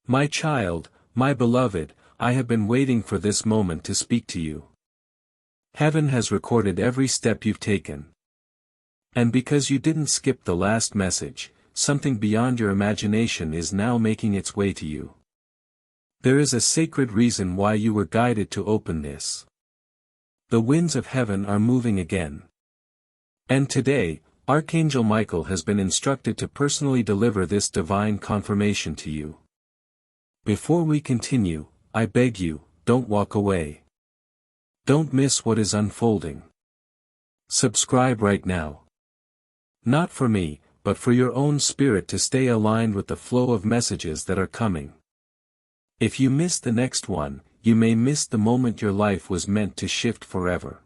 My child, my beloved, I have been waiting for this moment to speak to you. Heaven has recorded every step you've taken. And because you didn't skip the last message, something beyond your imagination is now making its way to you. There is a sacred reason why you were guided to open this. The winds of heaven are moving again. And today, Archangel Michael has been instructed to personally deliver this divine confirmation to you. Before we continue, I beg you, don't walk away. Don't miss what is unfolding. Subscribe right now. Not for me, but for your own spirit to stay aligned with the flow of messages that are coming. If you miss the next one, you may miss the moment your life was meant to shift forever.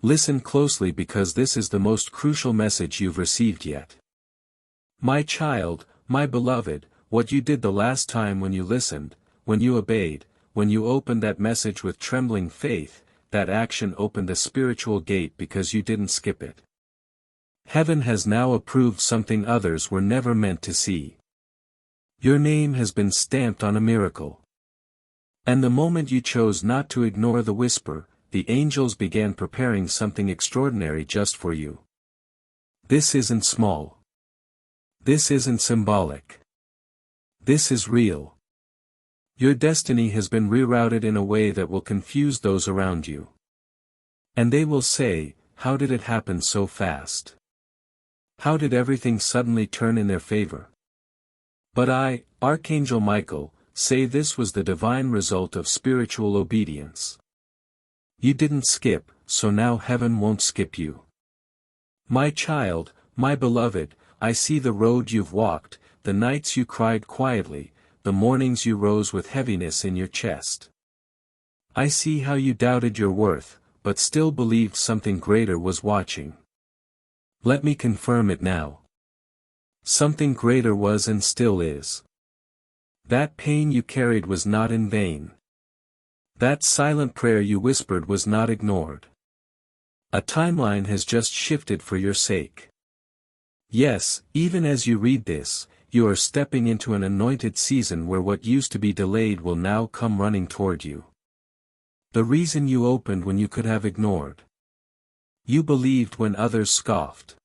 Listen closely because this is the most crucial message you've received yet. My child, my beloved, what you did the last time when you listened, when you obeyed, when you opened that message with trembling faith, that action opened a spiritual gate because you didn't skip it. Heaven has now approved something others were never meant to see. Your name has been stamped on a miracle. And the moment you chose not to ignore the whisper, the angels began preparing something extraordinary just for you. This isn't small. This isn't symbolic. This is real. Your destiny has been rerouted in a way that will confuse those around you. And they will say, how did it happen so fast? How did everything suddenly turn in their favor? But I, Archangel Michael, say this was the divine result of spiritual obedience. You didn't skip, so now heaven won't skip you. My child, my beloved, I see the road you've walked, the nights you cried quietly, the mornings you rose with heaviness in your chest. I see how you doubted your worth, but still believed something greater was watching. Let me confirm it now. Something greater was and still is. That pain you carried was not in vain. That silent prayer you whispered was not ignored. A timeline has just shifted for your sake. Yes, even as you read this, you are stepping into an anointed season where what used to be delayed will now come running toward you. The reason you opened when you could have ignored. You believed when others scoffed.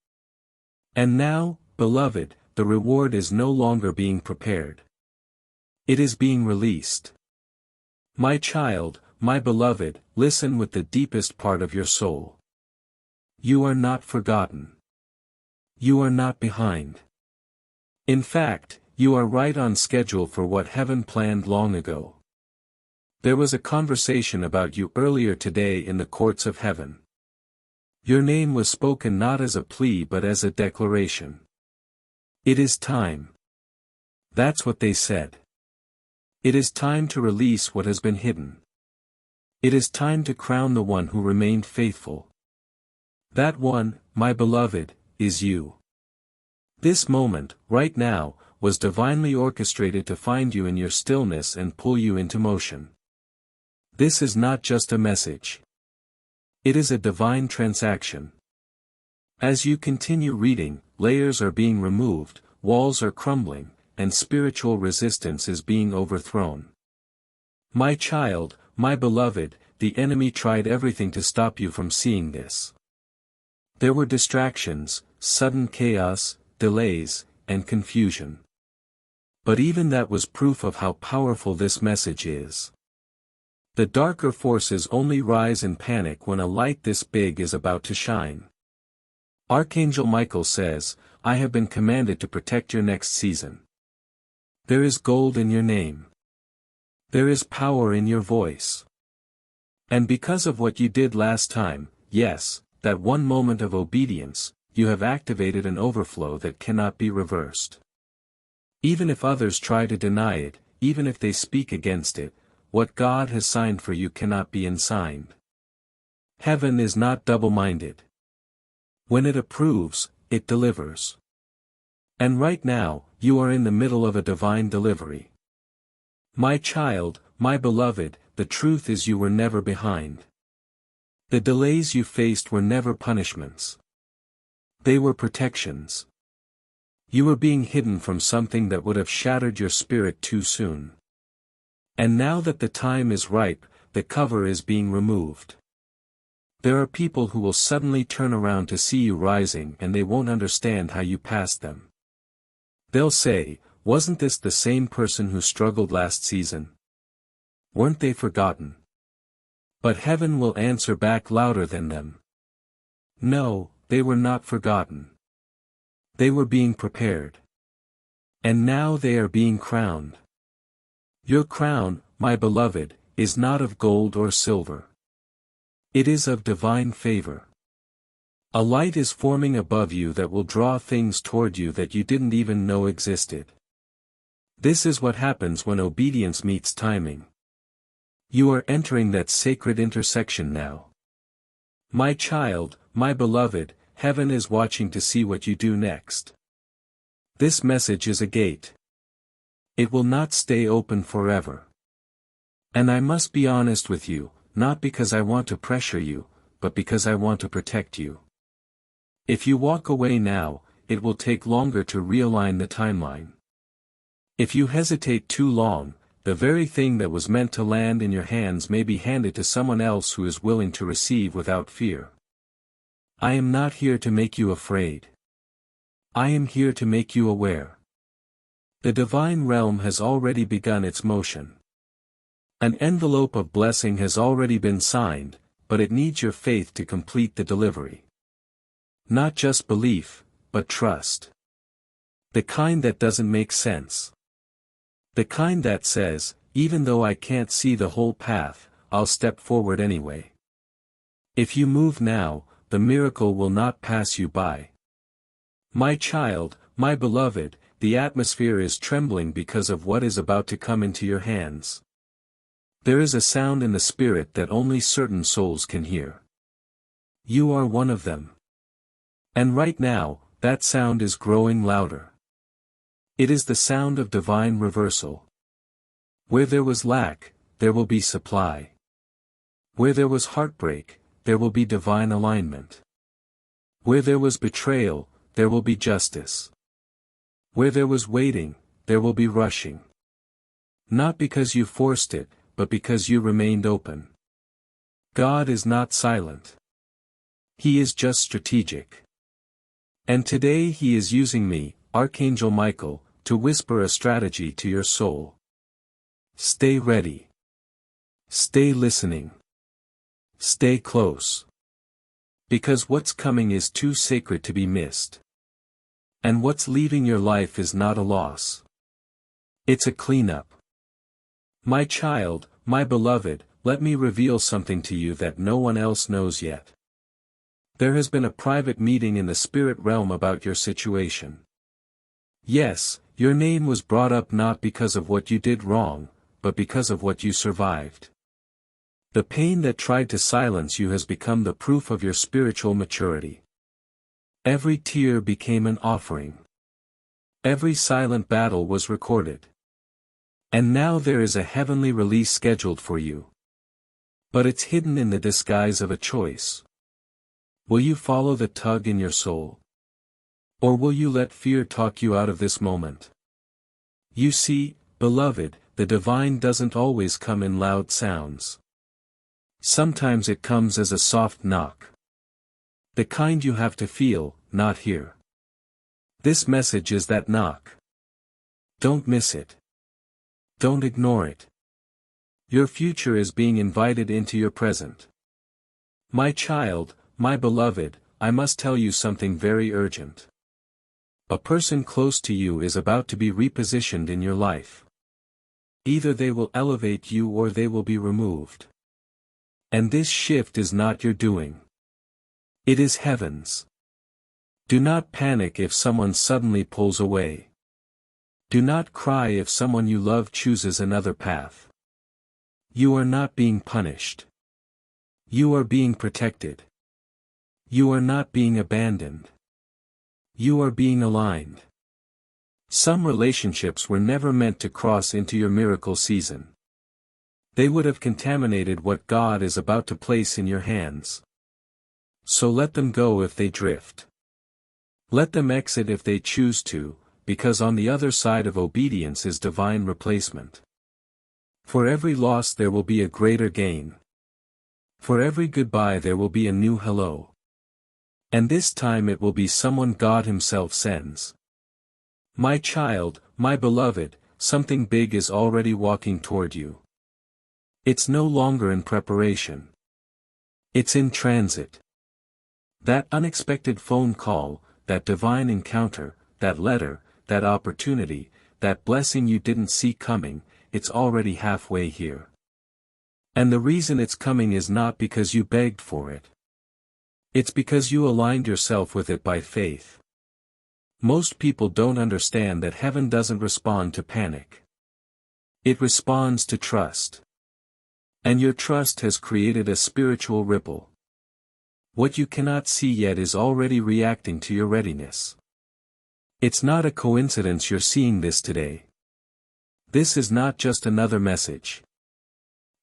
And now, beloved, the reward is no longer being prepared. It is being released. My child, my beloved, listen with the deepest part of your soul. You are not forgotten. You are not behind. In fact, you are right on schedule for what heaven planned long ago. There was a conversation about you earlier today in the courts of heaven. Your name was spoken not as a plea but as a declaration. It is time. That's what they said. It is time to release what has been hidden. It is time to crown the one who remained faithful. That one, my beloved, is you. This moment, right now, was divinely orchestrated to find you in your stillness and pull you into motion. This is not just a message. It is a divine transaction. As you continue reading, layers are being removed, walls are crumbling, and spiritual resistance is being overthrown. My child, my beloved, the enemy tried everything to stop you from seeing this. There were distractions, sudden chaos, delays, and confusion. But even that was proof of how powerful this message is. The darker forces only rise in panic when a light this big is about to shine. Archangel Michael says, I have been commanded to protect your next season. There is gold in your name. There is power in your voice. And because of what you did last time, yes, that one moment of obedience, you have activated an overflow that cannot be reversed. Even if others try to deny it, even if they speak against it, what God has signed for you cannot be unsigned. Heaven is not double-minded. When it approves, it delivers. And right now, you are in the middle of a divine delivery. My child, my beloved, the truth is you were never behind. The delays you faced were never punishments. They were protections. You were being hidden from something that would have shattered your spirit too soon. And now that the time is ripe, the cover is being removed. There are people who will suddenly turn around to see you rising and they won't understand how you passed them. They'll say, "Wasn't this the same person who struggled last season? Weren't they forgotten?" But heaven will answer back louder than them. No, they were not forgotten. They were being prepared. And now they are being crowned. Your crown, my beloved, is not of gold or silver. It is of divine favor. A light is forming above you that will draw things toward you that you didn't even know existed. This is what happens when obedience meets timing. You are entering that sacred intersection now. My child, my beloved, heaven is watching to see what you do next. This message is a gate. It will not stay open forever. And I must be honest with you, not because I want to pressure you, but because I want to protect you. If you walk away now, it will take longer to realign the timeline. If you hesitate too long, the very thing that was meant to land in your hands may be handed to someone else who is willing to receive without fear. I am not here to make you afraid. I am here to make you aware. The divine realm has already begun its motion. An envelope of blessing has already been signed, but it needs your faith to complete the delivery. Not just belief, but trust. The kind that doesn't make sense. The kind that says, even though I can't see the whole path, I'll step forward anyway. If you move now, the miracle will not pass you by. My child, my beloved, the atmosphere is trembling because of what is about to come into your hands. There is a sound in the spirit that only certain souls can hear. You are one of them. And right now, that sound is growing louder. It is the sound of divine reversal. Where there was lack, there will be supply. Where there was heartbreak, there will be divine alignment. Where there was betrayal, there will be justice. Where there was waiting, there will be rushing. Not because you forced it, but because you remained open. God is not silent. He is just strategic. And today He is using me, Archangel Michael, to whisper a strategy to your soul. Stay ready. Stay listening. Stay close. Because what's coming is too sacred to be missed. And what's leaving your life is not a loss. It's a cleanup. My child, my beloved, let me reveal something to you that no one else knows yet. There has been a private meeting in the spirit realm about your situation. Yes, your name was brought up not because of what you did wrong, but because of what you survived. The pain that tried to silence you has become the proof of your spiritual maturity. Every tear became an offering. Every silent battle was recorded. And now there is a heavenly release scheduled for you. But it's hidden in the disguise of a choice. Will you follow the tug in your soul? Or will you let fear talk you out of this moment? You see, beloved, the divine doesn't always come in loud sounds. Sometimes it comes as a soft knock. The kind you have to feel, not hear. This message is that knock. Don't miss it. Don't ignore it. Your future is being invited into your present. My child, my beloved, I must tell you something very urgent. A person close to you is about to be repositioned in your life. Either they will elevate you or they will be removed. And this shift is not your doing. It is heaven's. Do not panic if someone suddenly pulls away. Do not cry if someone you love chooses another path. You are not being punished. You are being protected. You are not being abandoned. You are being aligned. Some relationships were never meant to cross into your miracle season. They would have contaminated what God is about to place in your hands. So let them go if they drift. Let them exit if they choose to, because on the other side of obedience is divine replacement. For every loss there will be a greater gain. For every goodbye there will be a new hello. And this time it will be someone God Himself sends. My child, my beloved, something big is already walking toward you. It's no longer in preparation. It's in transit. That unexpected phone call, that divine encounter, that letter, that opportunity, that blessing you didn't see coming, it's already halfway here. And the reason it's coming is not because you begged for it. It's because you aligned yourself with it by faith. Most people don't understand that heaven doesn't respond to panic. It responds to trust. And your trust has created a spiritual ripple. What you cannot see yet is already reacting to your readiness. It's not a coincidence you're seeing this today. This is not just another message.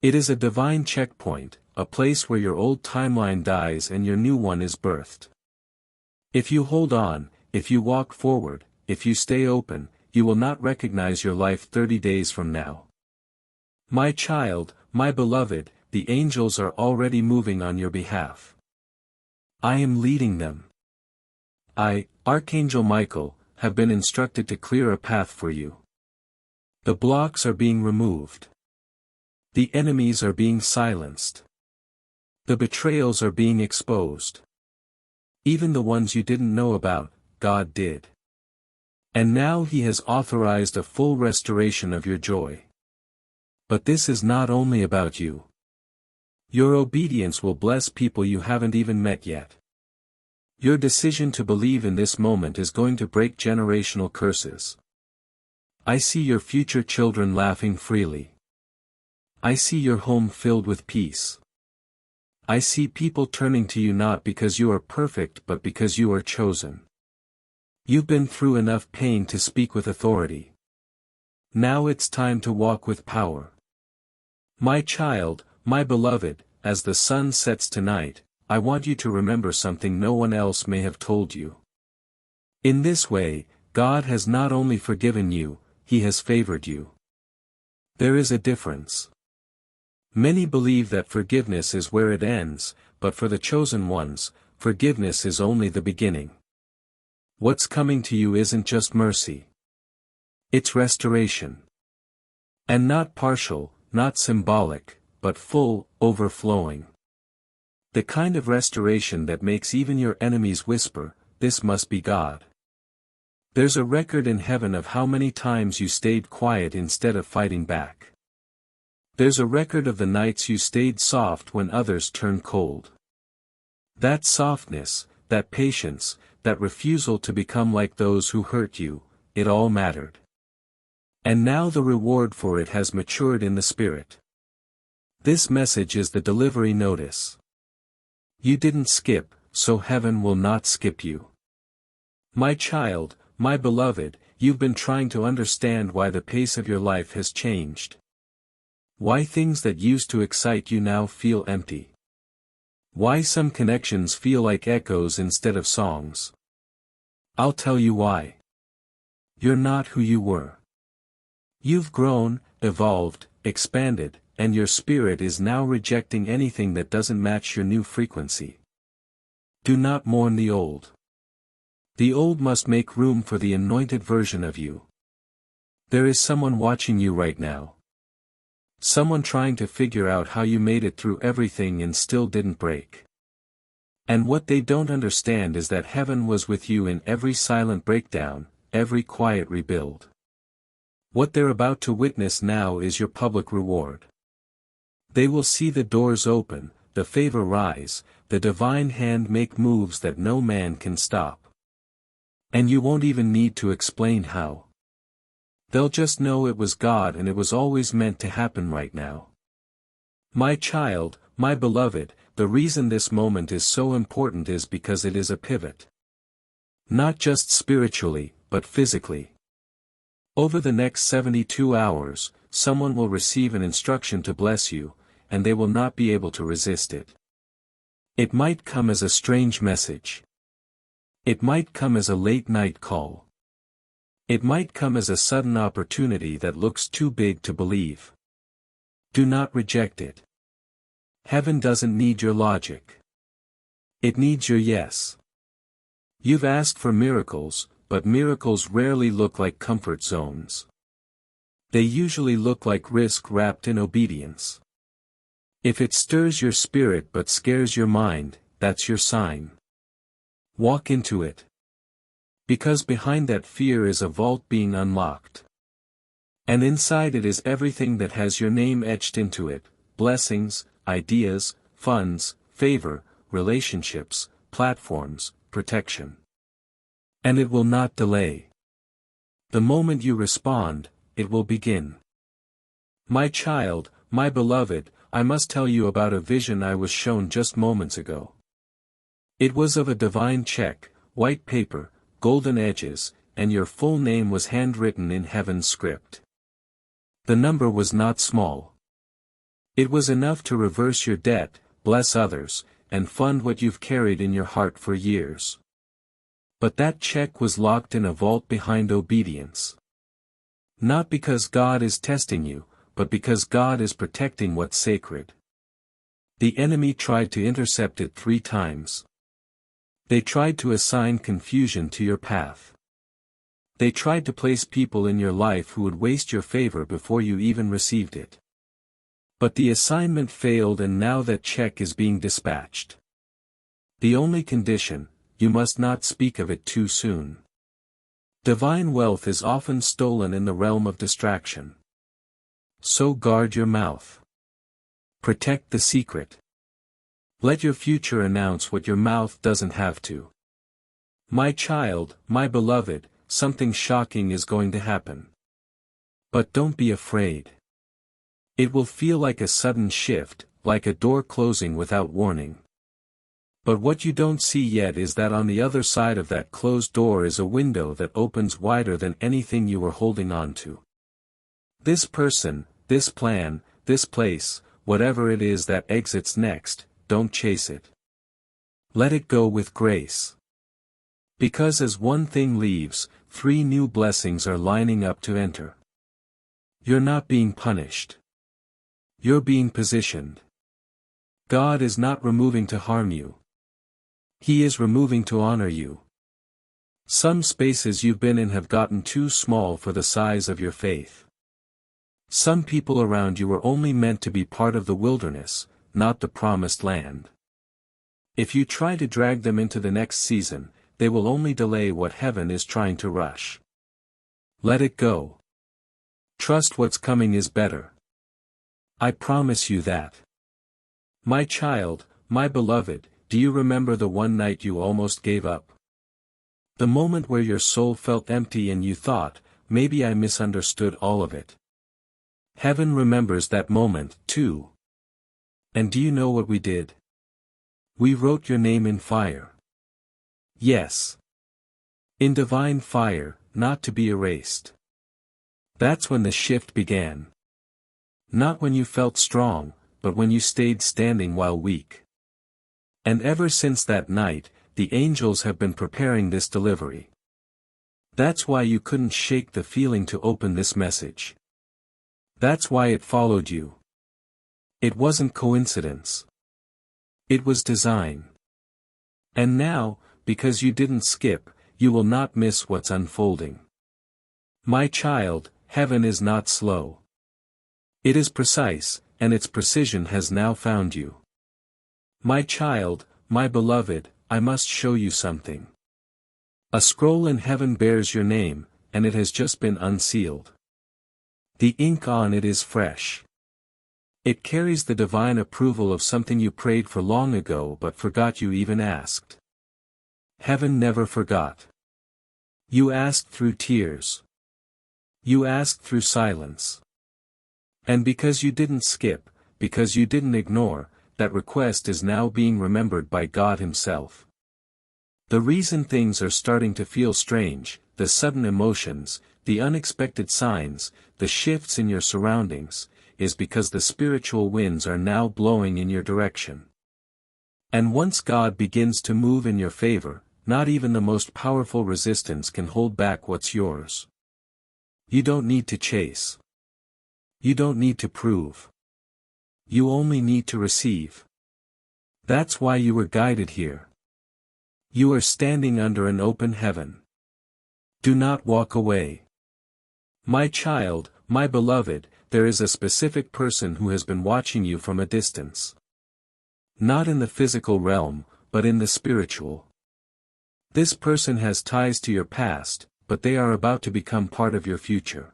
It is a divine checkpoint, a place where your old timeline dies and your new one is birthed. If you hold on, if you walk forward, if you stay open, you will not recognize your life 30 days from now. My child, my beloved, the angels are already moving on your behalf. I am leading them. I, Archangel Michael, have been instructed to clear a path for you. The blocks are being removed. The enemies are being silenced. The betrayals are being exposed. Even the ones you didn't know about, God did. And now He has authorized a full restoration of your joy. But this is not only about you. Your obedience will bless people you haven't even met yet. Your decision to believe in this moment is going to break generational curses. I see your future children laughing freely. I see your home filled with peace. I see people turning to you not because you are perfect but because you are chosen. You've been through enough pain to speak with authority. Now it's time to walk with power. My child, my beloved, as the sun sets tonight, I want you to remember something no one else may have told you. In this way, God has not only forgiven you, He has favored you. There is a difference. Many believe that forgiveness is where it ends, but for the chosen ones, forgiveness is only the beginning. What's coming to you isn't just mercy. It's restoration. And not partial, not symbolic, but full, overflowing. The kind of restoration that makes even your enemies whisper, "This must be God." There's a record in heaven of how many times you stayed quiet instead of fighting back. There's a record of the nights you stayed soft when others turned cold. That softness, that patience, that refusal to become like those who hurt you, it all mattered. And now the reward for it has matured in the Spirit. This message is the delivery notice. You didn't skip, so heaven will not skip you. My child, my beloved, you've been trying to understand why the pace of your life has changed. Why things that used to excite you now feel empty. Why some connections feel like echoes instead of songs. I'll tell you why. You're not who you were. You've grown, evolved, expanded, and your spirit is now rejecting anything that doesn't match your new frequency. Do not mourn the old. The old must make room for the anointed version of you. There is someone watching you right now. Someone trying to figure out how you made it through everything and still didn't break. And what they don't understand is that heaven was with you in every silent breakdown, every quiet rebuild. What they're about to witness now is your public reward. They will see the doors open, the favor rise, the divine hand make moves that no man can stop. And you won't even need to explain how. They'll just know it was God and it was always meant to happen right now. My child, my beloved, the reason this moment is so important is because it is a pivot. Not just spiritually, but physically. Over the next 72 hours, someone will receive an instruction to bless you, and they will not be able to resist it. It might come as a strange message. It might come as a late-night call. It might come as a sudden opportunity that looks too big to believe. Do not reject it. Heaven doesn't need your logic. It needs your yes. You've asked for miracles, but miracles rarely look like comfort zones. They usually look like risk wrapped in obedience. If it stirs your spirit but scares your mind, that's your sign. Walk into it. Because behind that fear is a vault being unlocked. And inside it is everything that has your name etched into it: blessings, ideas, funds, favor, relationships, platforms, protection. And it will not delay. The moment you respond, it will begin. My child, my beloved, I must tell you about a vision I was shown just moments ago. It was of a divine check, white paper, golden edges, and your full name was handwritten in heaven's script. The number was not small. It was enough to reverse your debt, bless others, and fund what you've carried in your heart for years. But that check was locked in a vault behind obedience. Not because God is testing you, but because God is protecting what's sacred. The enemy tried to intercept it 3 times. They tried to assign confusion to your path. They tried to place people in your life who would waste your favor before you even received it. But the assignment failed, and now that check is being dispatched. The only condition: you must not speak of it too soon. Divine wealth is often stolen in the realm of distraction. So guard your mouth. Protect the secret. Let your future announce what your mouth doesn't have to. My child, my beloved, something shocking is going to happen. But don't be afraid. It will feel like a sudden shift, like a door closing without warning. But what you don't see yet is that on the other side of that closed door is a window that opens wider than anything you were holding on to. This person, this plan, this place, whatever it is that exits next, don't chase it. Let it go with grace. Because as one thing leaves, 3 new blessings are lining up to enter. You're not being punished. You're being positioned. God is not removing to harm you. He is removing to honor you. Some spaces you've been in have gotten too small for the size of your faith. Some people around you were only meant to be part of the wilderness, not the promised land. If you try to drag them into the next season, they will only delay what heaven is trying to rush. Let it go. Trust what's coming is better. I promise you that. My child, my beloved, do you remember the one night you almost gave up? The moment where your soul felt empty and you thought, maybe I misunderstood all of it. Heaven remembers that moment, too. And do you know what we did? We wrote your name in fire. Yes. In divine fire, not to be erased. That's when the shift began. Not when you felt strong, but when you stayed standing while weak. And ever since that night, the angels have been preparing this delivery. That's why you couldn't shake the feeling to open this message. That's why it followed you. It wasn't coincidence. It was design. And now, because you didn't skip, you will not miss what's unfolding. My child, heaven is not slow. It is precise, and its precision has now found you. My child, my beloved, I must show you something. A scroll in heaven bears your name, and it has just been unsealed. The ink on it is fresh. It carries the divine approval of something you prayed for long ago but forgot you even asked. Heaven never forgot. You asked through tears. You asked through silence. And because you didn't skip, because you didn't ignore, that request is now being remembered by God Himself. The reason things are starting to feel strange, the sudden emotions, the unexpected signs, the shifts in your surroundings, is because the spiritual winds are now blowing in your direction. And once God begins to move in your favor, not even the most powerful resistance can hold back what's yours. You don't need to chase. You don't need to prove. You only need to receive. That's why you were guided here. You are standing under an open heaven. Do not walk away. My child, my beloved, there is a specific person who has been watching you from a distance. Not in the physical realm, but in the spiritual. This person has ties to your past, but they are about to become part of your future.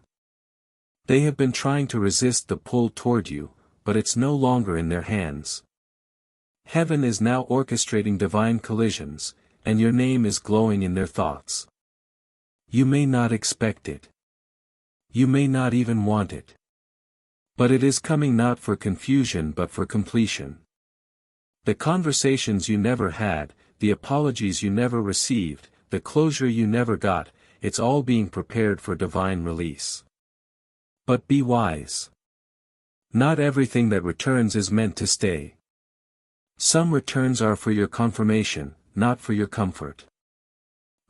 They have been trying to resist the pull toward you, but it's no longer in their hands. Heaven is now orchestrating divine collisions, and your name is glowing in their thoughts. You may not expect it. You may not even want it. But it is coming not for confusion but for completion. The conversations you never had, the apologies you never received, the closure you never got, it's all being prepared for divine release. But be wise. Not everything that returns is meant to stay. Some returns are for your confirmation, not for your comfort.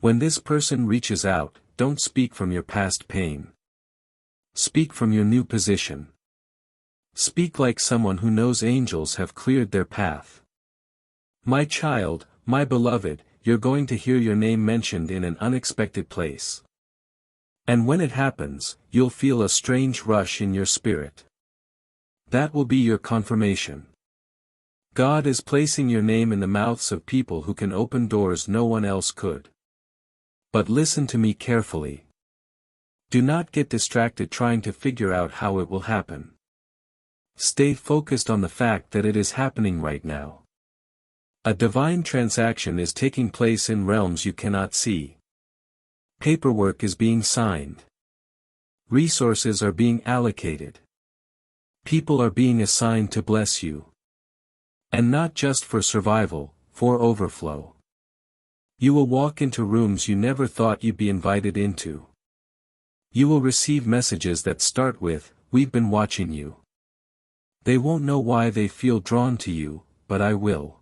When this person reaches out, don't speak from your past pain. Speak from your new position. Speak like someone who knows angels have cleared their path. My child, my beloved, you're going to hear your name mentioned in an unexpected place. And when it happens, you'll feel a strange rush in your spirit. That will be your confirmation. God is placing your name in the mouths of people who can open doors no one else could. But listen to me carefully. Do not get distracted trying to figure out how it will happen. Stay focused on the fact that it is happening right now. A divine transaction is taking place in realms you cannot see. Paperwork is being signed. Resources are being allocated. People are being assigned to bless you. And not just for survival, for overflow. You will walk into rooms you never thought you'd be invited into. You will receive messages that start with, "We've been watching you." They won't know why they feel drawn to you, but I will.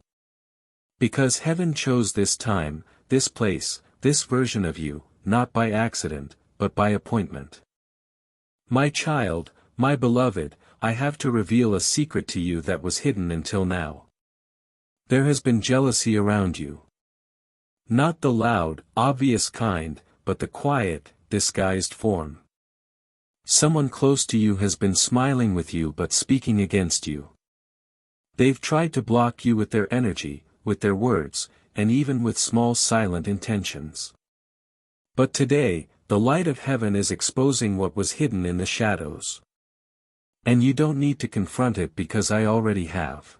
Because heaven chose this time, this place, this version of you, not by accident, but by appointment. My child, my beloved, I have to reveal a secret to you that was hidden until now. There has been jealousy around you. Not the loud, obvious kind, but the quiet, disguised form. Someone close to you has been smiling with you but speaking against you. They've tried to block you with their energy, with their words, and even with small silent intentions. But today, the light of heaven is exposing what was hidden in the shadows. And you don't need to confront it because I already have.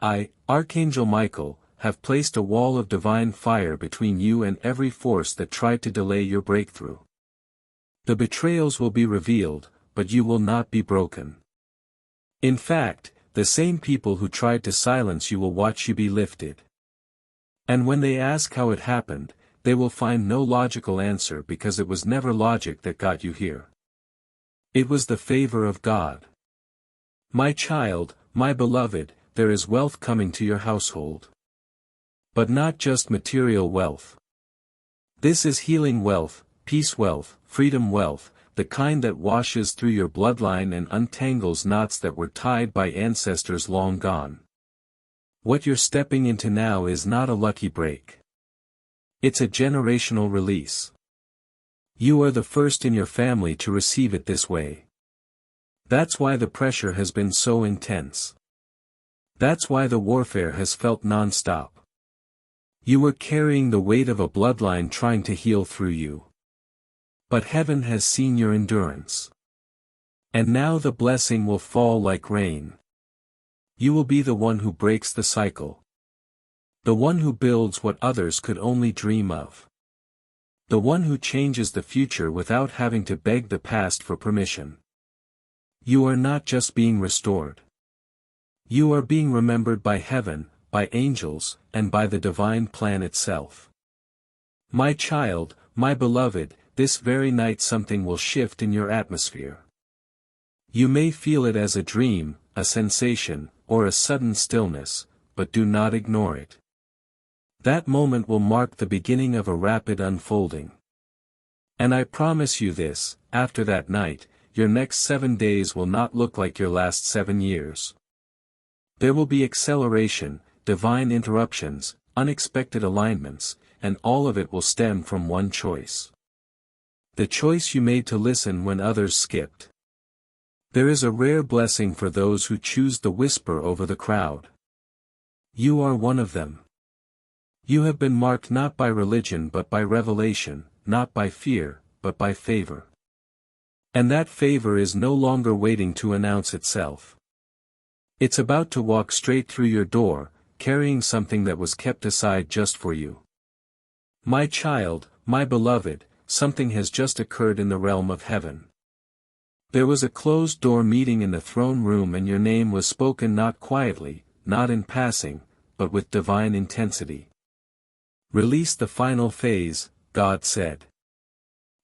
I, Archangel Michael, have placed a wall of divine fire between you and every force that tried to delay your breakthrough. The betrayals will be revealed, but you will not be broken. In fact, the same people who tried to silence you will watch you be lifted. And when they ask how it happened, they will find no logical answer because it was never logic that got you here. It was the favor of God. My child, my beloved, there is wealth coming to your household. But not just material wealth. This is healing wealth, peace wealth, freedom wealth, the kind that washes through your bloodline and untangles knots that were tied by ancestors long gone. What you're stepping into now is not a lucky break. It's a generational release. You are the first in your family to receive it this way. That's why the pressure has been so intense. That's why the warfare has felt non-stop. You were carrying the weight of a bloodline trying to heal through you. But heaven has seen your endurance. And now the blessing will fall like rain. You will be the one who breaks the cycle. The one who builds what others could only dream of. The one who changes the future without having to beg the past for permission. You are not just being restored. You are being remembered by heaven, by angels, and by the divine plan itself. My child, my beloved, this very night something will shift in your atmosphere. You may feel it as a dream, a sensation, or a sudden stillness, but do not ignore it. That moment will mark the beginning of a rapid unfolding. And I promise you this, after that night, your next 7 days will not look like your last 7 years. There will be acceleration, divine interruptions, unexpected alignments, and all of it will stem from one choice. The choice you made to listen when others skipped. There is a rare blessing for those who choose the whisper over the crowd. You are one of them. You have been marked not by religion but by revelation, not by fear, but by favor. And that favor is no longer waiting to announce itself. It's about to walk straight through your door, carrying something that was kept aside just for you. My child, my beloved, something has just occurred in the realm of heaven. There was a closed-door meeting in the throne room and your name was spoken not quietly, not in passing, but with divine intensity. Release the final phase, God said.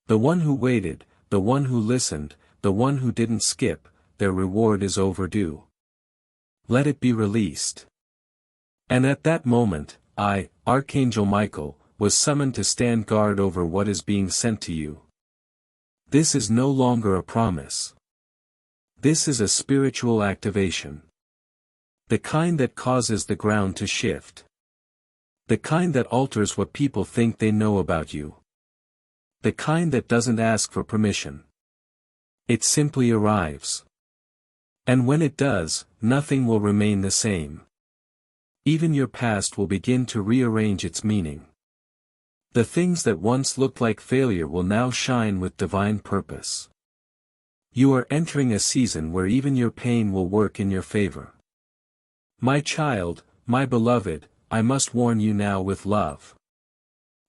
The one who waited, the one who listened, the one who didn't skip, their reward is overdue. Let it be released. And at that moment, I, Archangel Michael, was summoned to stand guard over what is being sent to you. This is no longer a promise. This is a spiritual activation. The kind that causes the ground to shift. The kind that alters what people think they know about you. The kind that doesn't ask for permission. It simply arrives. And when it does, nothing will remain the same. Even your past will begin to rearrange its meaning. The things that once looked like failure will now shine with divine purpose. You are entering a season where even your pain will work in your favor. My child, my beloved, I must warn you now with love.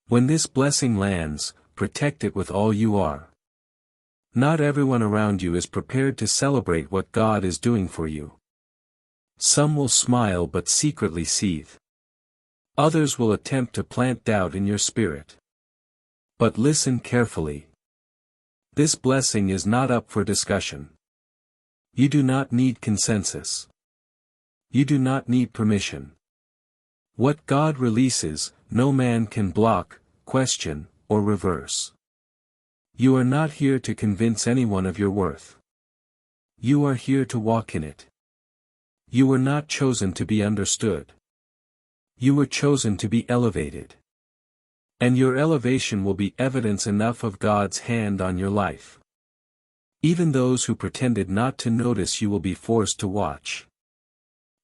When this blessing lands, protect it with all you are. Not everyone around you is prepared to celebrate what God is doing for you. Some will smile but secretly seethe. Others will attempt to plant doubt in your spirit. But listen carefully. This blessing is not up for discussion. You do not need consensus. You do not need permission. What God releases, no man can block, question, or reverse. You are not here to convince anyone of your worth. You are here to walk in it. You were not chosen to be understood. You were chosen to be elevated. And your elevation will be evidence enough of God's hand on your life. Even those who pretended not to notice you will be forced to watch.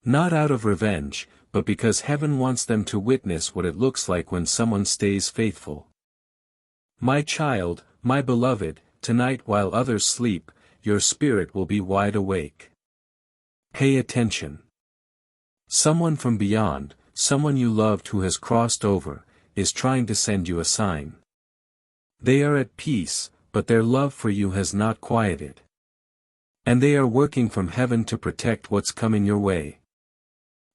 Not out of revenge, but because heaven wants them to witness what it looks like when someone stays faithful. My child, my beloved, tonight while others sleep, your spirit will be wide awake. Pay attention. Someone from beyond, someone you loved who has crossed over, is trying to send you a sign. They are at peace, but their love for you has not quieted. And they are working from heaven to protect what's coming your way.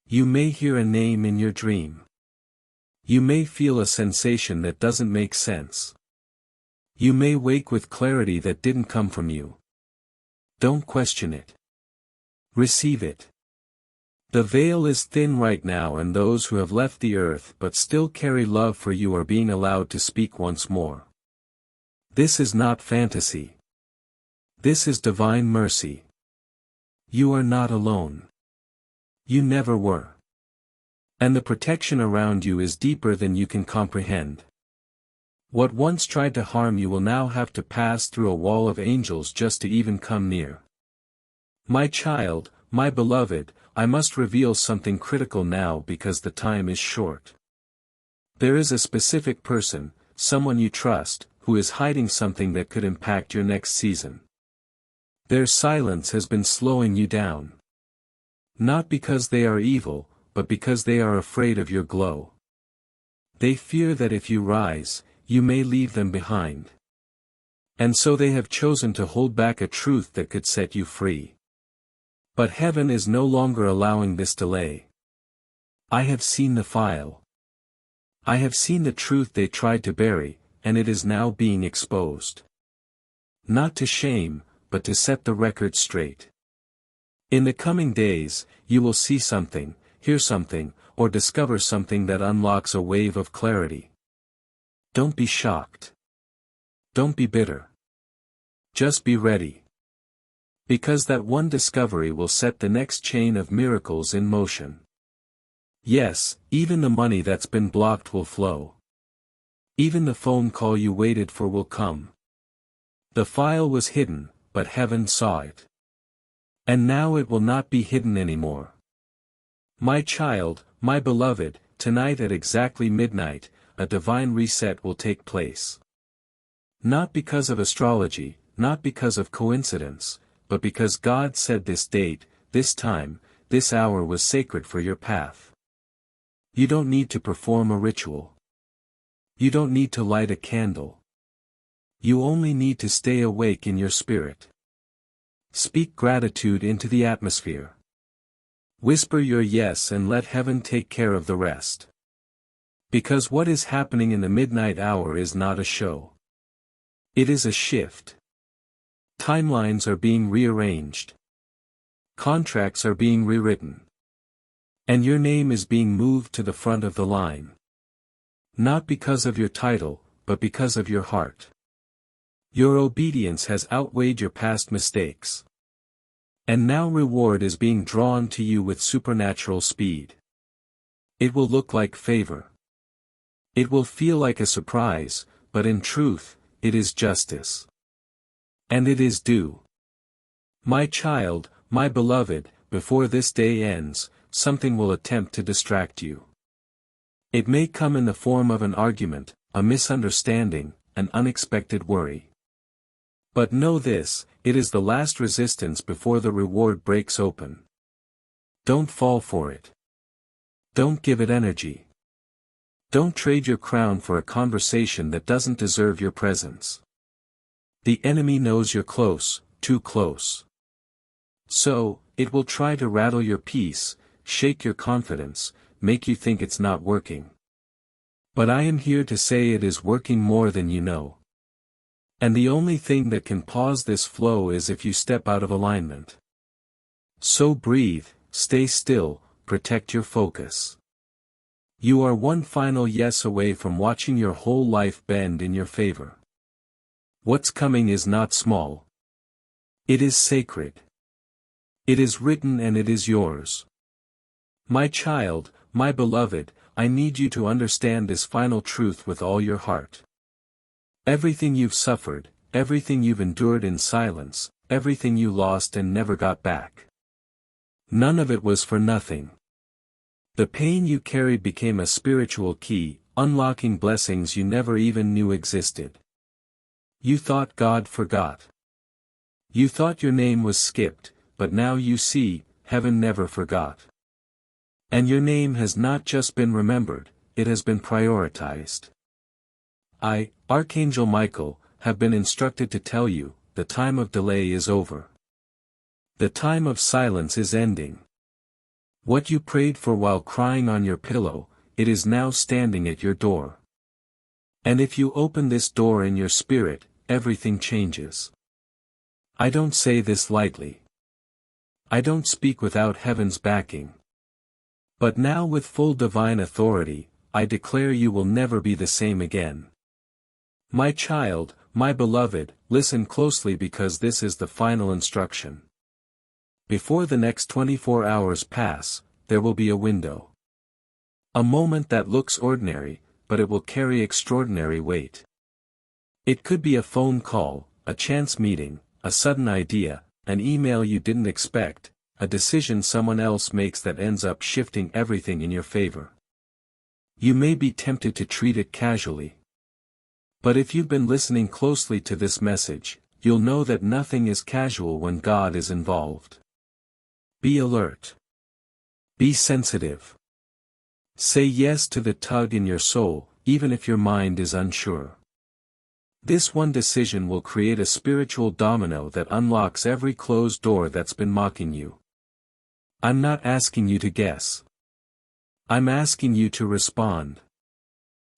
You may hear a name in your dream. You may feel a sensation that doesn't make sense. You may wake with clarity that didn't come from you. Don't question it. Receive it. The veil is thin right now and those who have left the earth but still carry love for you are being allowed to speak once more. This is not fantasy. This is divine mercy. You are not alone. You never were. And the protection around you is deeper than you can comprehend. What once tried to harm you will now have to pass through a wall of angels just to even come near. My child, my beloved, I must reveal something critical now because the time is short. There is a specific person, someone you trust, who is hiding something that could impact your next season. Their silence has been slowing you down. Not because they are evil, but because they are afraid of your glow. They fear that if you rise, you may leave them behind. And so they have chosen to hold back a truth that could set you free. But heaven is no longer allowing this delay. I have seen the file. I have seen the truth they tried to bury, and it is now being exposed. Not to shame, but to set the record straight. In the coming days, you will see something, hear something, or discover something that unlocks a wave of clarity. Don't be shocked. don't be bitter. Just be ready. Because that one discovery will set the next chain of miracles in motion. Yes, even the money that's been blocked will flow. Even the phone call you waited for will come. The file was hidden, but heaven saw it. And now it will not be hidden anymore. My child, my beloved, tonight at exactly midnight, a divine reset will take place. Not because of astrology, not because of coincidence, but because God said this date, this time, this hour was sacred for your path. You don't need to perform a ritual. You don't need to light a candle. You only need to stay awake in your spirit. Speak gratitude into the atmosphere. Whisper your yes and let heaven take care of the rest. Because what is happening in the midnight hour is not a show. It is a shift. Timelines are being rearranged. Contracts are being rewritten. And your name is being moved to the front of the line. Not because of your title, but because of your heart. Your obedience has outweighed your past mistakes. And now reward is being drawn to you with supernatural speed. It will look like favor. It will feel like a surprise, but in truth, it is justice. And it is due. My child, my beloved, before this day ends, something will attempt to distract you. It may come in the form of an argument, a misunderstanding, an unexpected worry. But know this, it is the last resistance before the reward breaks open. Don't fall for it. Don't give it energy. Don't trade your crown for a conversation that doesn't deserve your presence. The enemy knows you're close, too close. So, it will try to rattle your peace, shake your confidence, make you think it's not working. But I am here to say it is working more than you know. And the only thing that can pause this flow is if you step out of alignment. So breathe, stay still, protect your focus. You are one final yes away from watching your whole life bend in your favor. What's coming is not small. It is sacred. It is written and it is yours. My child, my beloved, I need you to understand this final truth with all your heart. Everything you've suffered, everything you've endured in silence, everything you lost and never got back. None of it was for nothing. The pain you carried became a spiritual key, unlocking blessings you never even knew existed. You thought God forgot. You thought your name was skipped, but now you see, heaven never forgot. And your name has not just been remembered, it has been prioritized. I, Archangel Michael, have been instructed to tell you, the time of delay is over. The time of silence is ending. What you prayed for while crying on your pillow, it is now standing at your door. And if you open this door in your spirit, everything changes. I don't say this lightly. I don't speak without heaven's backing. But now with full divine authority, I declare you will never be the same again. My child, my beloved, listen closely because this is the final instruction. Before the next 24 hours pass, there will be a window. A moment that looks ordinary, but it will carry extraordinary weight. It could be a phone call, a chance meeting, a sudden idea, an email you didn't expect, a decision someone else makes that ends up shifting everything in your favor. You may be tempted to treat it casually. But if you've been listening closely to this message, you'll know that nothing is casual when God is involved. Be alert. Be sensitive. Say yes to the tug in your soul, even if your mind is unsure. This one decision will create a spiritual domino that unlocks every closed door that's been mocking you. I'm not asking you to guess. I'm asking you to respond.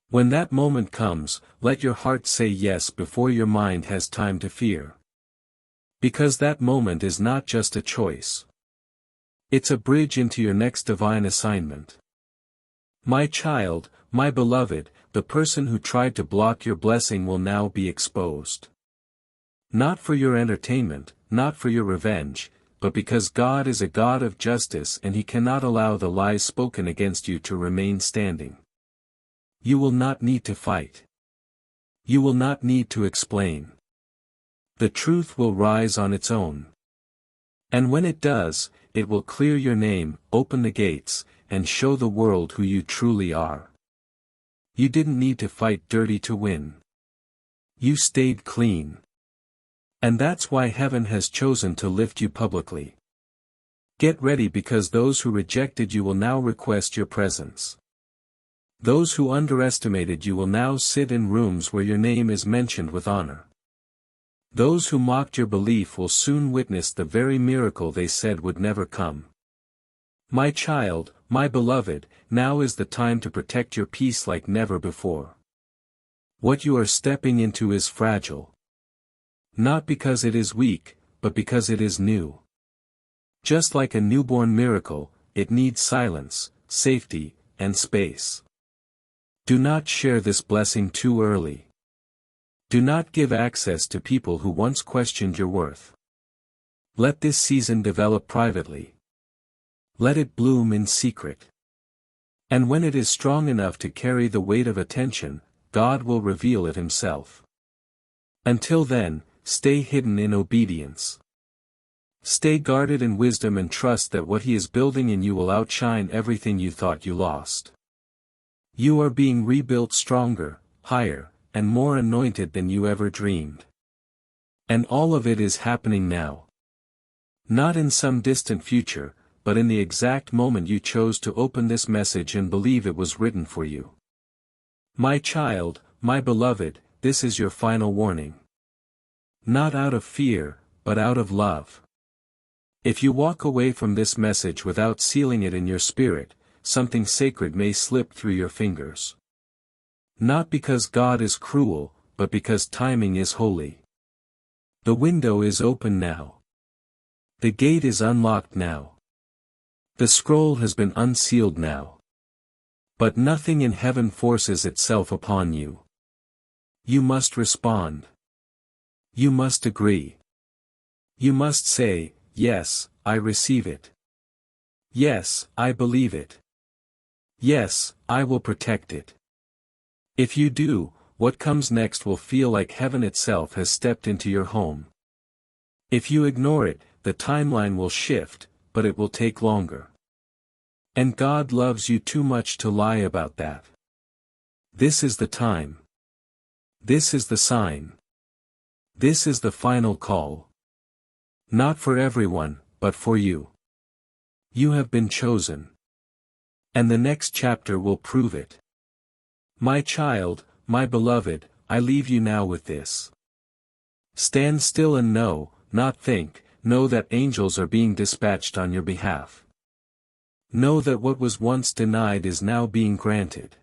When that moment comes, let your heart say yes before your mind has time to fear. Because that moment is not just a choice. It's a bridge into your next divine assignment. My child, my beloved, the person who tried to block your blessing will now be exposed. Not for your entertainment, not for your revenge, but because God is a God of justice and He cannot allow the lies spoken against you to remain standing. You will not need to fight. You will not need to explain. The truth will rise on its own. And when it does, it will clear your name, open the gates, and show the world who you truly are. You didn't need to fight dirty to win. You stayed clean. And that's why heaven has chosen to lift you publicly. Get ready, because those who rejected you will now request your presence. Those who underestimated you will now sit in rooms where your name is mentioned with honor. Those who mocked your belief will soon witness the very miracle they said would never come. My child, my beloved, now is the time to protect your peace like never before. What you are stepping into is fragile. Not because it is weak, but because it is new. Just like a newborn miracle, it needs silence, safety, and space. Do not share this blessing too early. Do not give access to people who once questioned your worth. Let this season develop privately. Let it bloom in secret. And when it is strong enough to carry the weight of attention, God will reveal it Himself. Until then, stay hidden in obedience. Stay guarded in wisdom and trust that what He is building in you will outshine everything you thought you lost. You are being rebuilt stronger, higher, and more anointed than you ever dreamed. And all of it is happening now. Not in some distant future, but in the exact moment you chose to open this message and believe it was written for you. My child, my beloved, this is your final warning. Not out of fear, but out of love. If you walk away from this message without sealing it in your spirit, something sacred may slip through your fingers. Not because God is cruel, but because timing is holy. The window is open now. The gate is unlocked now. The scroll has been unsealed now. But nothing in heaven forces itself upon you. You must respond. You must agree. You must say, yes, I receive it. Yes, I believe it. Yes, I will protect it. If you do, what comes next will feel like heaven itself has stepped into your home. If you ignore it, the timeline will shift, but it will take longer. And God loves you too much to lie about that. This is the time. This is the sign. This is the final call. Not for everyone, but for you. You have been chosen. And the next chapter will prove it. My child, my beloved, I leave you now with this. Stand still and know, not think, know that angels are being dispatched on your behalf. Know that what was once denied is now being granted.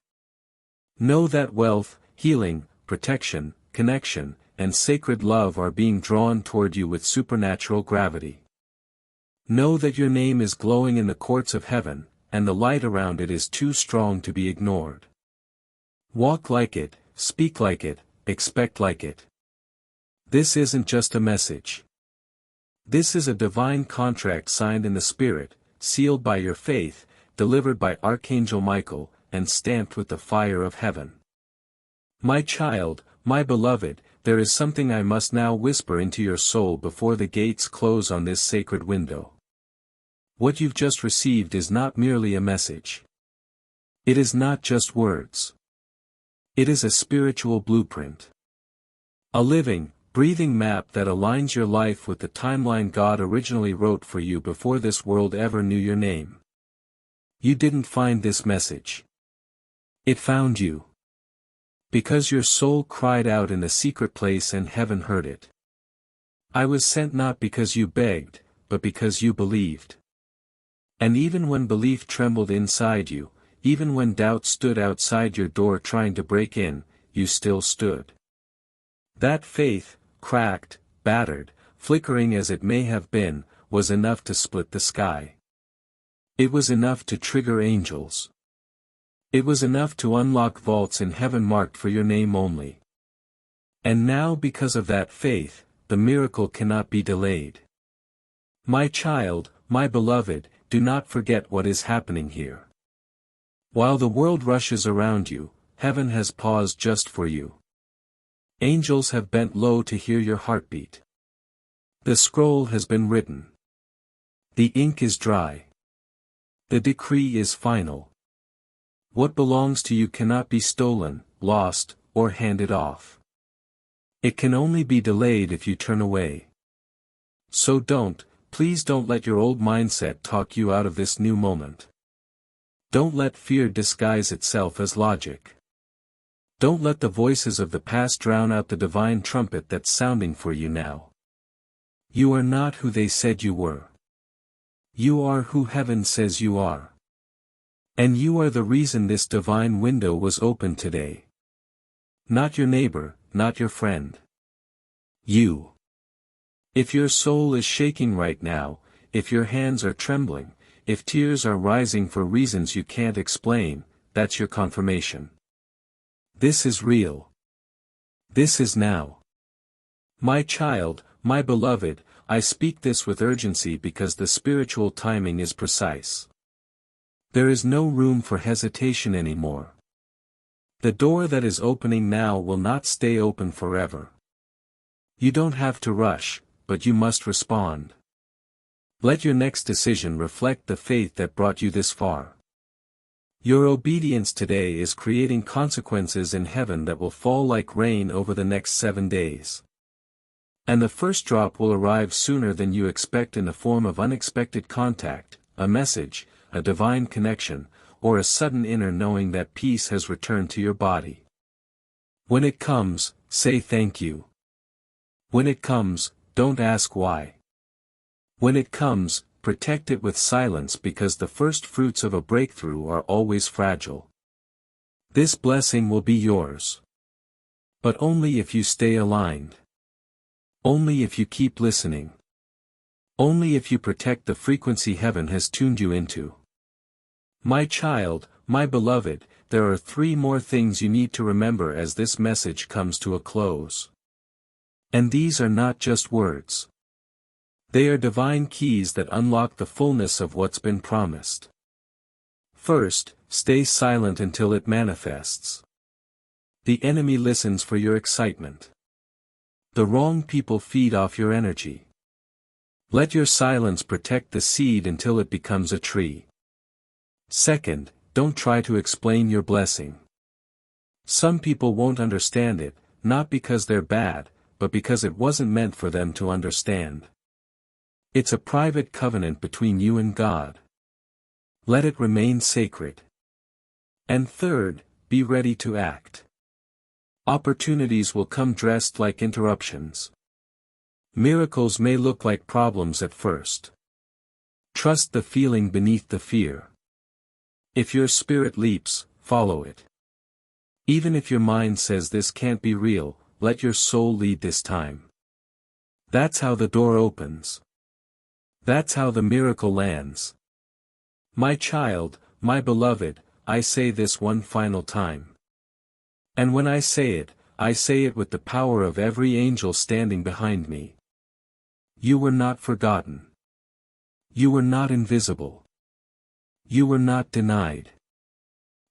Know that wealth, healing, protection, connection, and sacred love are being drawn toward you with supernatural gravity. Know that your name is glowing in the courts of heaven, and the light around it is too strong to be ignored. Walk like it, speak like it, expect like it. This isn't just a message. This is a divine contract signed in the Spirit, sealed by your faith, delivered by Archangel Michael, and stamped with the fire of heaven. My child, my beloved, there is something I must now whisper into your soul before the gates close on this sacred window. What you've just received is not merely a message. It is not just words. It is a spiritual blueprint. A living, breathing map that aligns your life with the timeline God originally wrote for you before this world ever knew your name. You didn't find this message. It found you. Because your soul cried out in the secret place and heaven heard it. I was sent not because you begged, but because you believed. And even when belief trembled inside you, even when doubt stood outside your door trying to break in, you still stood. That faith, cracked, battered, flickering as it may have been, was enough to split the sky. It was enough to trigger angels. It was enough to unlock vaults in heaven marked for your name only. And now because of that faith, the miracle cannot be delayed. My child, my beloved, do not forget what is happening here. While the world rushes around you, heaven has paused just for you. Angels have bent low to hear your heartbeat. The scroll has been written. The ink is dry. The decree is final. What belongs to you cannot be stolen, lost, or handed off. It can only be delayed if you turn away. So please don't let your old mindset talk you out of this new moment. Don't let fear disguise itself as logic. Don't let the voices of the past drown out the divine trumpet that's sounding for you now. You are not who they said you were. You are who heaven says you are. And you are the reason this divine window was opened today. Not your neighbor, not your friend. You. If your soul is shaking right now, if your hands are trembling, if tears are rising for reasons you can't explain, that's your confirmation. This is real. This is now. My child, my beloved, I speak this with urgency because the spiritual timing is precise. There is no room for hesitation anymore. The door that is opening now will not stay open forever. You don't have to rush, but you must respond. Let your next decision reflect the faith that brought you this far. Your obedience today is creating consequences in heaven that will fall like rain over the next 7 days. And the first drop will arrive sooner than you expect in the form of unexpected contact, a message, a divine connection, or a sudden inner knowing that peace has returned to your body. When it comes, say thank you. When it comes, don't ask why. When it comes, protect it with silence because the first fruits of a breakthrough are always fragile. This blessing will be yours. But only if you stay aligned. Only if you keep listening. Only if you protect the frequency heaven has tuned you into. My child, my beloved, there are 3 more things you need to remember as this message comes to a close. And these are not just words. They are divine keys that unlock the fullness of what's been promised. First, stay silent until it manifests. The enemy listens for your excitement. The wrong people feed off your energy. Let your silence protect the seed until it becomes a tree. Second, don't try to explain your blessing. Some people won't understand it, not because they're bad, but because it wasn't meant for them to understand. It's a private covenant between you and God. Let it remain sacred. And third, be ready to act. Opportunities will come dressed like interruptions. Miracles may look like problems at first. Trust the feeling beneath the fear. If your spirit leaps, follow it. Even if your mind says this can't be real, let your soul lead this time. That's how the door opens. That's how the miracle lands. My child, my beloved, I say this one final time. And when I say it with the power of every angel standing behind me. You were not forgotten. You were not invisible. You were not denied.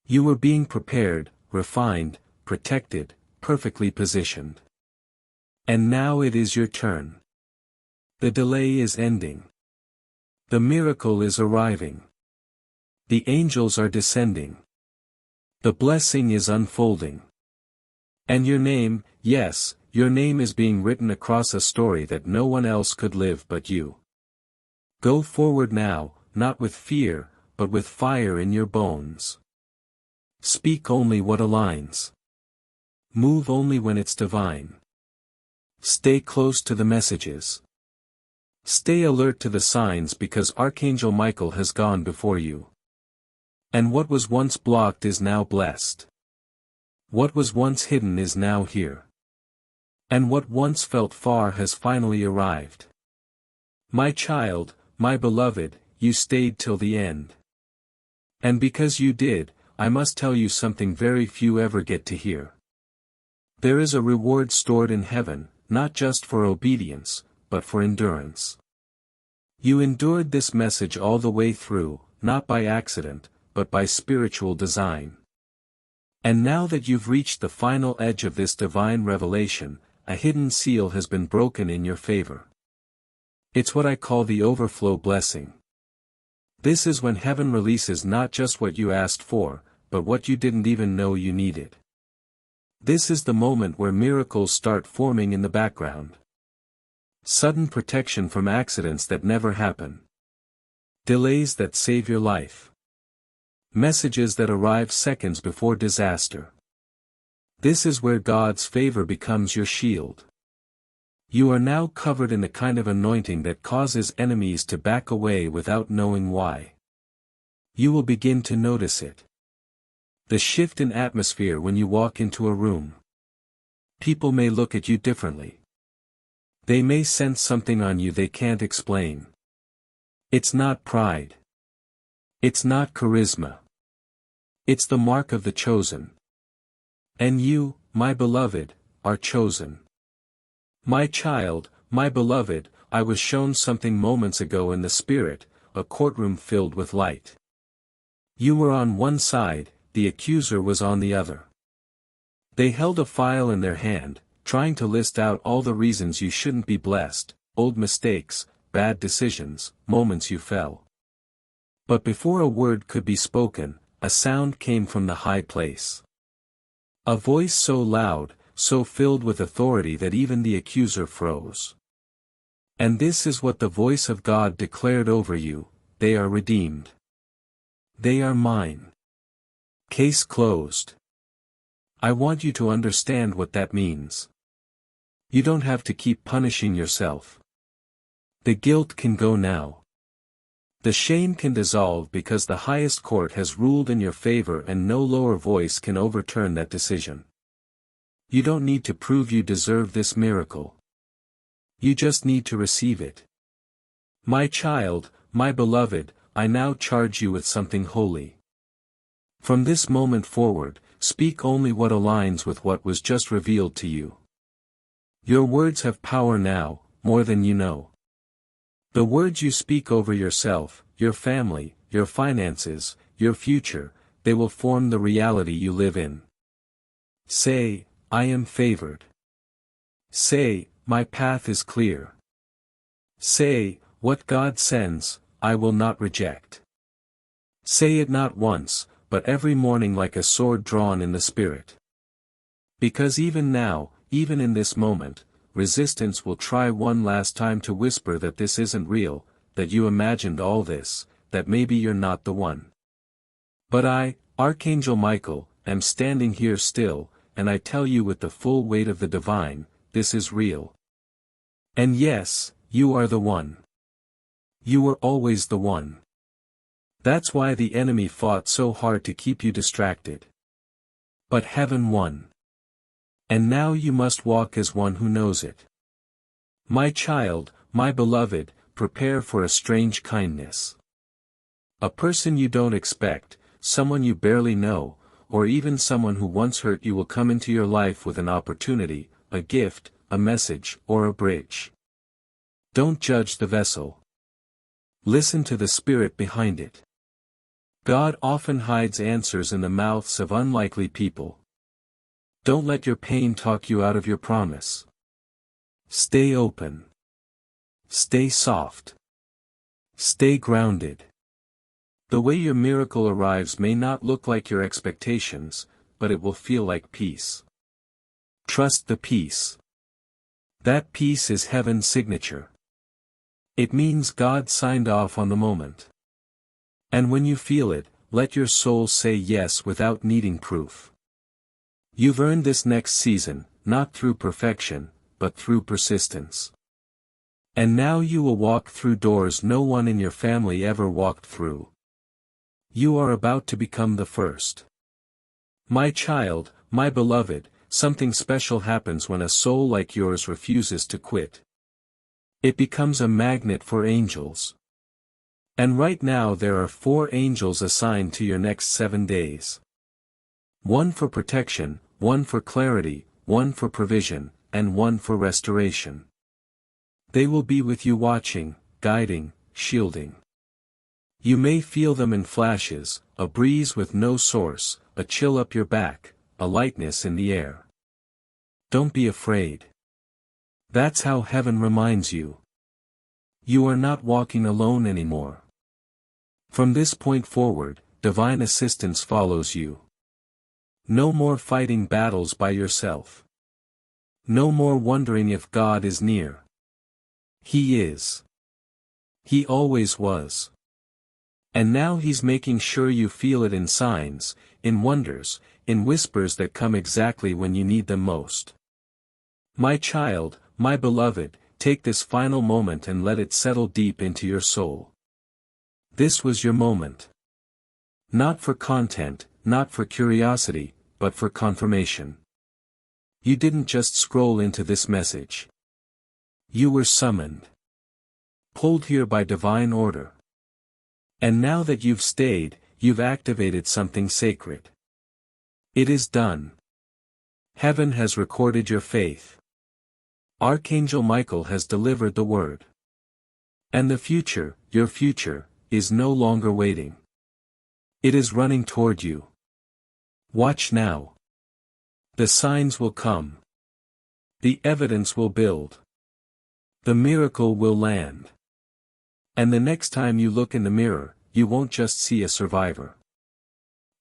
You were being prepared, refined, protected, perfectly positioned. And now it is your turn. The delay is ending. The miracle is arriving. The angels are descending. The blessing is unfolding. And your name, yes, your name is being written across a story that no one else could live but you. Go forward now, not with fear, but with fire in your bones. Speak only what aligns. Move only when it's divine. Stay close to the messages. Stay alert to the signs because Archangel Michael has gone before you. And what was once blocked is now blessed. What was once hidden is now here. And what once felt far has finally arrived. My child, my beloved, you stayed till the end. And because you did, I must tell you something very few ever get to hear. There is a reward stored in heaven, not just for obedience, but for endurance. You endured this message all the way through, not by accident, but by spiritual design. And now that you've reached the final edge of this divine revelation, a hidden seal has been broken in your favor. It's what I call the overflow blessing. This is when heaven releases not just what you asked for, but what you didn't even know you needed. This is the moment where miracles start forming in the background. Sudden protection from accidents that never happen. Delays that save your life. Messages that arrive seconds before disaster. This is where God's favor becomes your shield. You are now covered in a kind of anointing that causes enemies to back away without knowing why. You will begin to notice it. The shift in atmosphere when you walk into a room. People may look at you differently. They may sense something on you they can't explain. It's not pride. It's not charisma. It's the mark of the chosen. And you, my beloved, are chosen. My child, my beloved, I was shown something moments ago in the spirit, a courtroom filled with light. You were on one side, the accuser was on the other. They held a file in their hand, trying to list out all the reasons you shouldn't be blessed, old mistakes, bad decisions, moments you fell. But before a word could be spoken, a sound came from the high place. A voice so loud, so filled with authority that even the accuser froze. And this is what the voice of God declared over you: they are redeemed. They are mine. Case closed. I want you to understand what that means. You don't have to keep punishing yourself. The guilt can go now. The shame can dissolve because the highest court has ruled in your favor and no lower voice can overturn that decision. You don't need to prove you deserve this miracle. You just need to receive it. My child, my beloved, I now charge you with something holy. From this moment forward, speak only what aligns with what was just revealed to you. Your words have power now, more than you know. The words you speak over yourself, your family, your finances, your future, they will form the reality you live in. Say, I am favored. Say, my path is clear. Say, what God sends, I will not reject. Say it not once, but every morning like a sword drawn in the Spirit. Because even now, even in this moment, resistance will try one last time to whisper that this isn't real, that you imagined all this, that maybe you're not the one. But I, Archangel Michael, am standing here still, and I tell you with the full weight of the divine, this is real. And yes, you are the one. You were always the one. That's why the enemy fought so hard to keep you distracted. But heaven won. And now you must walk as one who knows it. My child, my beloved, prepare for a strange kindness. A person you don't expect, someone you barely know, or even someone who once hurt you will come into your life with an opportunity, a gift, a message, or a bridge. Don't judge the vessel. Listen to the spirit behind it. God often hides answers in the mouths of unlikely people. Don't let your pain talk you out of your promise. Stay open. Stay soft. Stay grounded. The way your miracle arrives may not look like your expectations, but it will feel like peace. Trust the peace. That peace is heaven's signature. It means God signed off on the moment. And when you feel it, let your soul say yes without needing proof. You've earned this next season, not through perfection, but through persistence. And now you will walk through doors no one in your family ever walked through. You are about to become the first. My child, my beloved, something special happens when a soul like yours refuses to quit. It becomes a magnet for angels. And right now there are 4 angels assigned to your next 7 days. One for protection, one for clarity, one for provision, and one for restoration. They will be with you watching, guiding, shielding. You may feel them in flashes, a breeze with no source, a chill up your back, a lightness in the air. Don't be afraid. That's how heaven reminds you. You are not walking alone anymore. From this point forward, divine assistance follows you. No more fighting battles by yourself. No more wondering if God is near. He is. He always was. And now He's making sure you feel it in signs, in wonders, in whispers that come exactly when you need them most. My child, my beloved, take this final moment and let it settle deep into your soul. This was your moment. Not for content, not for curiosity, but for confirmation. You didn't just scroll into this message. You were summoned. Pulled here by divine order. And now that you've stayed, you've activated something sacred. It is done. Heaven has recorded your faith. Archangel Michael has delivered the word. And the future, your future, is no longer waiting. It is running toward you. Watch now. The signs will come. The evidence will build. The miracle will land. And the next time you look in the mirror, you won't just see a survivor.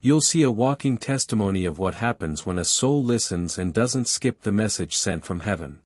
You'll see a walking testimony of what happens when a soul listens and doesn't skip the message sent from heaven.